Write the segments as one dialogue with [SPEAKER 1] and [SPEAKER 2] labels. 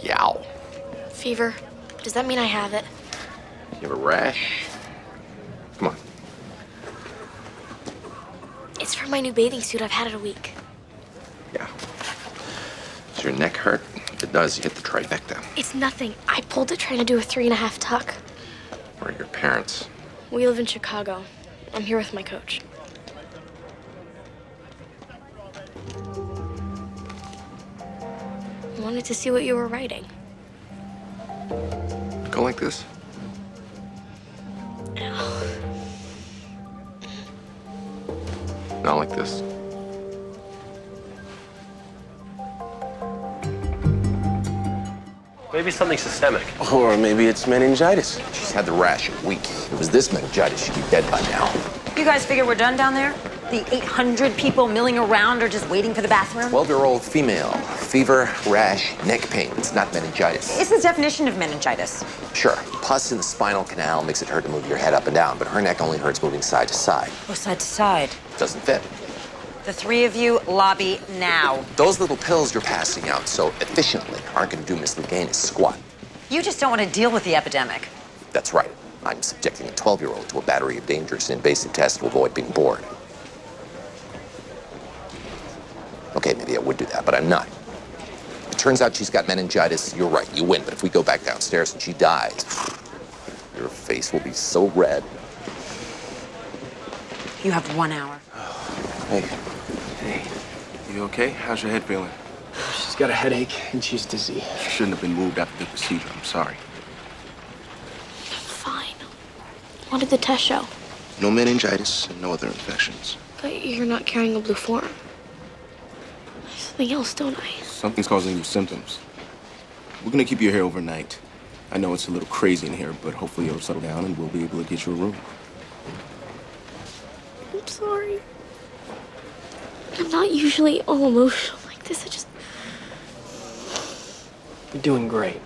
[SPEAKER 1] Yow.
[SPEAKER 2] Fever. Does that mean I have it?
[SPEAKER 1] You have a rash? Come on.
[SPEAKER 2] It's from my new bathing suit. I've had it a week.
[SPEAKER 1] Yeah. Does your neck hurt? If it does, you hit the trifecta.
[SPEAKER 2] It's nothing. I pulled it trying to do a 3.5 tuck.
[SPEAKER 1] Where are your parents?
[SPEAKER 2] We live in Chicago. I'm here with my coach. I wanted to see what you were writing.
[SPEAKER 1] Go like this. Not like this.
[SPEAKER 3] Maybe something systemic.
[SPEAKER 4] Or maybe it's meningitis.
[SPEAKER 1] She's had the rash a week. If it was this meningitis, she'd be dead by now.
[SPEAKER 5] You guys figure we're done down there? The 800 people milling around are just waiting for the bathroom?
[SPEAKER 1] 12-year-old female. Fever, rash, neck pain. It's not meningitis.
[SPEAKER 5] It's the definition of meningitis.
[SPEAKER 1] Sure. Pus in the spinal canal makes it hurt to move your head up and down, but her neck only hurts moving side to side.
[SPEAKER 5] Oh, side to side.
[SPEAKER 1] Doesn't fit.
[SPEAKER 5] The three of you lobby now.
[SPEAKER 1] Those little pills you're passing out so efficiently aren't going to do Miss Luganis squat.
[SPEAKER 5] You just don't want to deal with the epidemic.
[SPEAKER 1] That's right. I'm subjecting a 12-year-old to a battery of dangerous and invasive tests to avoid being bored. Okay, maybe I would do that, but I'm not. It turns out she's got meningitis. You're right, you win. But if we go back downstairs and she dies, your face will be so red.
[SPEAKER 5] You have 1 hour.
[SPEAKER 4] Hey. Hey. You okay? How's your head feeling?
[SPEAKER 6] She's got a headache and she's dizzy.
[SPEAKER 4] She shouldn't have been moved after the procedure. I'm sorry.
[SPEAKER 2] Fine. What did the test show?
[SPEAKER 4] No meningitis and no other infections.
[SPEAKER 2] But you're not carrying a blue form. Something else, don't I?
[SPEAKER 4] Something's causing your symptoms. We're gonna keep you here overnight. I know it's a little crazy in here, but hopefully you'll settle down and we'll be able to get you a room.
[SPEAKER 2] I'm sorry. I'm not usually all emotional like this.
[SPEAKER 6] You're doing great.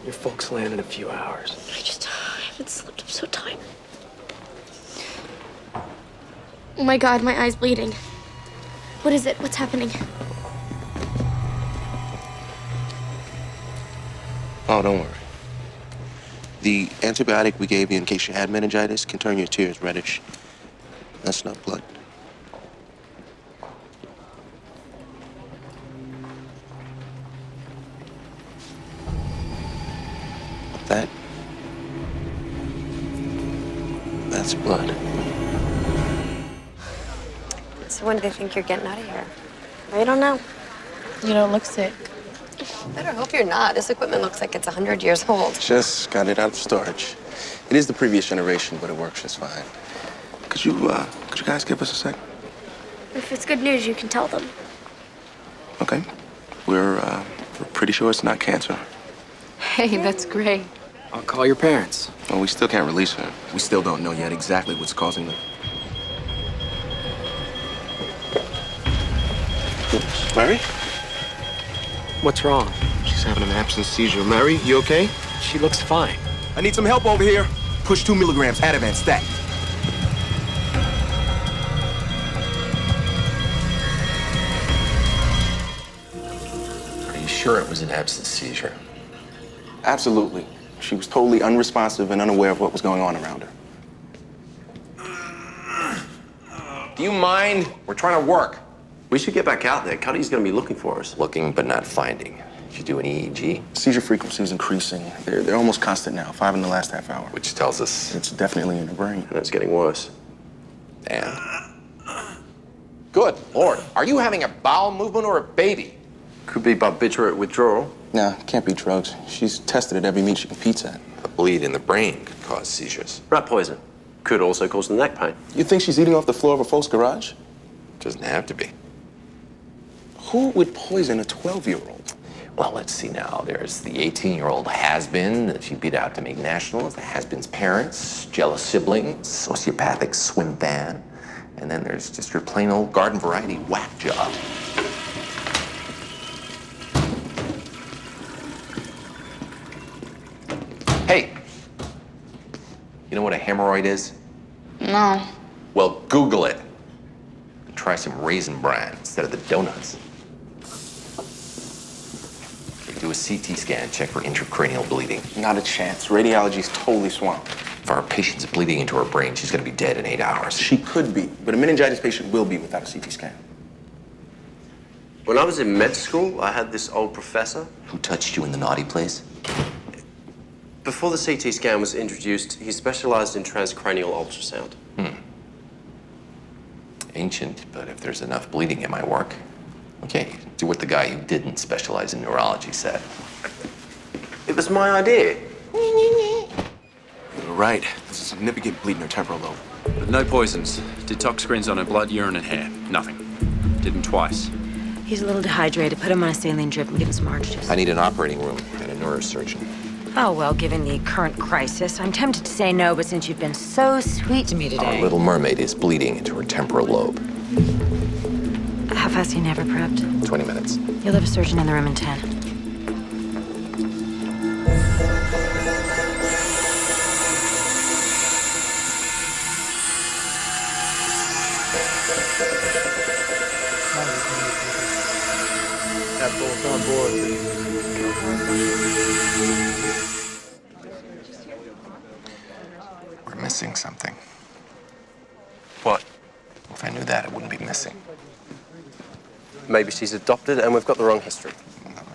[SPEAKER 6] Your folks land in a few hours.
[SPEAKER 2] I haven't slept. I'm so tired. Oh my God, my eye's bleeding. What is it? What's happening?
[SPEAKER 4] Oh, don't worry. The antibiotic we gave you in case you had meningitis can turn your tears reddish. That's not blood. That's blood.
[SPEAKER 7] So when do they think you're getting out of here?
[SPEAKER 2] I don't know.
[SPEAKER 7] You don't look sick. Better hope you're not. This equipment looks like it's 100 years old.
[SPEAKER 4] Just got it out of storage. It is the previous generation, but it works just fine. Could you guys give us a sec?
[SPEAKER 2] If it's good news, you can tell them.
[SPEAKER 4] Okay. We're pretty sure it's not cancer.
[SPEAKER 7] Hey, that's great.
[SPEAKER 6] I'll call your parents.
[SPEAKER 4] Well, we still can't release her. We still don't know yet exactly what's causing it. Mary?
[SPEAKER 6] What's wrong?
[SPEAKER 4] She's having an absence seizure. Mary, you okay?
[SPEAKER 6] She looks fine.
[SPEAKER 8] I need some help over here. Push 2 milligrams, Ativan, stat.
[SPEAKER 1] Are you sure it was an absence seizure?
[SPEAKER 4] Absolutely. She was totally unresponsive and unaware of what was going on around her.
[SPEAKER 1] Do you mind? We're trying to work.
[SPEAKER 3] We should get back out there. Cuddy's gonna be looking for us.
[SPEAKER 1] Looking but not finding. Did you do an EEG?
[SPEAKER 4] Seizure frequency is increasing. They're almost constant now, 5 in the last half hour.
[SPEAKER 1] Which tells us
[SPEAKER 4] It's definitely in the brain.
[SPEAKER 3] And it's getting worse.
[SPEAKER 1] And good Lord, are you having a bowel movement or a baby?
[SPEAKER 3] Could be barbiturate withdrawal.
[SPEAKER 4] Nah, can't be drugs. She's tested at every meet she competes at.
[SPEAKER 1] A bleed in the brain could cause seizures.
[SPEAKER 3] Rat poison. Could also cause the neck pain.
[SPEAKER 4] You think she's eating off the floor of a folks' garage?
[SPEAKER 1] Doesn't have to be.
[SPEAKER 4] Who would poison a 12-year-old?
[SPEAKER 1] Well, let's see now. There's the 18-year-old has-been that she beat out to make nationals, the has-been's parents, jealous siblings, sociopathic swim fan, and then there's just your plain old garden variety whack job. Hey, you know what a hemorrhoid is?
[SPEAKER 7] No.
[SPEAKER 1] Well, Google it. And try some Raisin Bran instead of the donuts. Do a CT scan, check for intracranial bleeding.
[SPEAKER 4] Not a chance. Radiology's totally swamped.
[SPEAKER 1] If our patient's bleeding into her brain, she's gonna be dead in 8 hours.
[SPEAKER 4] She could be, but a meningitis patient will be without a CT scan.
[SPEAKER 3] When I was in med school, I had this old professor.
[SPEAKER 1] Who touched you in the naughty place?
[SPEAKER 3] Before the CT scan was introduced, he specialized in transcranial ultrasound.
[SPEAKER 1] Ancient, but if there's enough bleeding, it might work. Okay, do what the guy who didn't specialize in neurology said.
[SPEAKER 3] It was my idea.
[SPEAKER 4] You're right. There's a significant bleed in her temporal lobe.
[SPEAKER 9] But no poisons. Did tox screens on her blood, urine, and hair. Nothing. Did them twice.
[SPEAKER 5] He's a little dehydrated. Put him on a saline drip and give him some orange juice.
[SPEAKER 1] I need an operating room and a neurosurgeon.
[SPEAKER 5] Oh, well, given the current crisis, I'm tempted to say no, but since you've been so sweet to me
[SPEAKER 1] Our
[SPEAKER 5] today...
[SPEAKER 1] little mermaid is bleeding into her temporal lobe.
[SPEAKER 5] How fast are you never prepped?
[SPEAKER 1] 20 minutes.
[SPEAKER 5] You'll have a surgeon in the room in 10.
[SPEAKER 6] Have both on board.
[SPEAKER 1] We're missing something.
[SPEAKER 3] What?
[SPEAKER 1] If I knew that, it wouldn't be missing.
[SPEAKER 3] Maybe she's adopted and we've got the wrong history.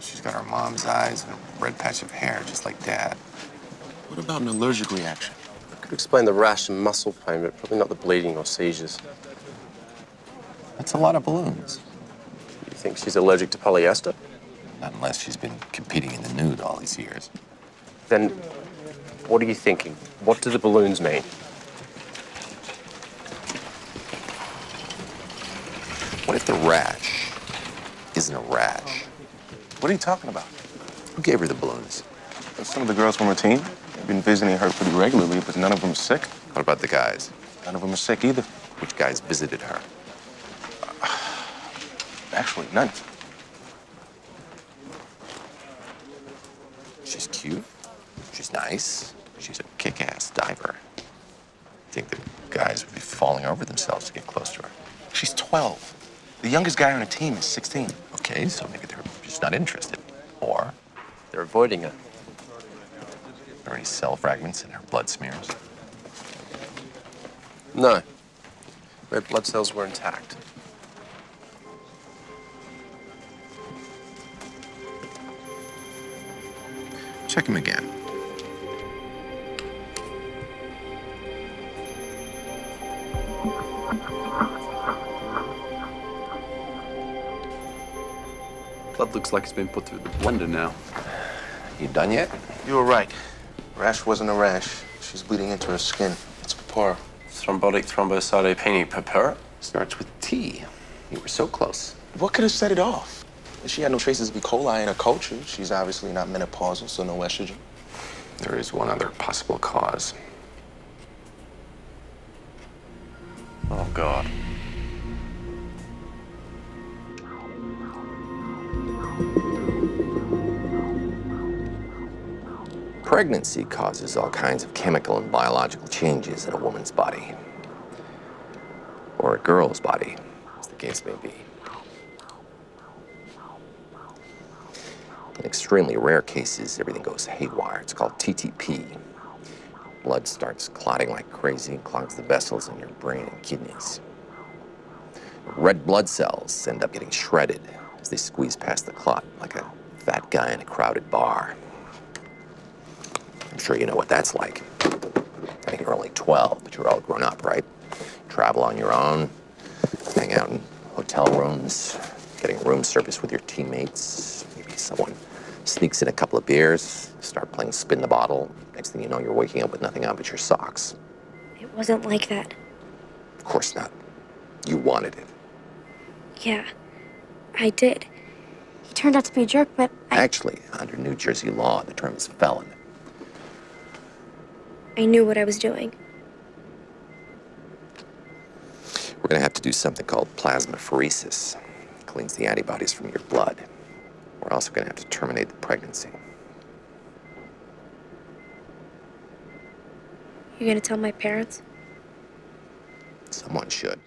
[SPEAKER 1] She's got her mom's eyes and a red patch of hair, just like Dad.
[SPEAKER 4] What about an allergic reaction?
[SPEAKER 3] Could explain the rash and muscle pain, but probably not the bleeding or seizures.
[SPEAKER 1] That's a lot of balloons.
[SPEAKER 3] You think she's allergic to polyester?
[SPEAKER 1] Not unless she's been competing in the nude all these years.
[SPEAKER 3] Then what are you thinking? What do the balloons mean?
[SPEAKER 1] What if the rash isn't a rash?
[SPEAKER 4] What are you talking about?
[SPEAKER 1] Who gave her the balloons?
[SPEAKER 4] Some of the girls from her team. I've been visiting her pretty regularly, but none of them are sick.
[SPEAKER 1] What about the guys?
[SPEAKER 4] None of them are sick either.
[SPEAKER 1] Which guys visited her?
[SPEAKER 4] Actually, none.
[SPEAKER 1] She's cute. She's nice. She's a kick-ass diver. I think the guys would be falling over themselves to get close to her.
[SPEAKER 4] She's 12. The youngest guy on her team is 16.
[SPEAKER 1] Okay, so maybe they're just not interested. Or
[SPEAKER 3] They're avoiding her.
[SPEAKER 1] are there any cell fragments in her blood smears?
[SPEAKER 3] No. Red blood cells were intact.
[SPEAKER 1] Check him again.
[SPEAKER 9] Blood looks like it's been put through the blender now.
[SPEAKER 1] You done yet?
[SPEAKER 4] You were right. Rash wasn't a rash. She's bleeding into her skin. It's purpura.
[SPEAKER 3] Thrombotic thrombocytopenia purpura.
[SPEAKER 1] Starts with T. You were so close.
[SPEAKER 4] What could have set it off? She had no traces of E. coli in her culture. She's obviously not menopausal, so no estrogen.
[SPEAKER 1] There is one other possible cause.
[SPEAKER 3] Oh, God.
[SPEAKER 1] Pregnancy causes all kinds of chemical and biological changes in a woman's body. Or a girl's body, as the case may be. In extremely rare cases, everything goes haywire. It's called TTP. Blood starts clotting like crazy and clogs the vessels in your brain and kidneys. Red blood cells end up getting shredded as they squeeze past the clot like a fat guy in a crowded bar. I'm sure you know what that's like. I mean, you're only 12, but you're all grown up, right? Travel on your own, hang out in hotel rooms, getting room service with your teammates. Maybe someone sneaks in a couple of beers, start playing spin the bottle. Next thing you know, you're waking up with nothing on but your socks.
[SPEAKER 2] It wasn't like that.
[SPEAKER 1] Of course not. You wanted it.
[SPEAKER 2] Yeah, I did. He turned out to be a jerk, but
[SPEAKER 1] Actually, under New Jersey law, the term is felon.
[SPEAKER 2] I knew what I was doing.
[SPEAKER 1] We're gonna have to do something called plasmapheresis. It cleans the antibodies from your blood. We're also gonna have to terminate the pregnancy.
[SPEAKER 2] You're gonna tell my parents?
[SPEAKER 1] Someone should.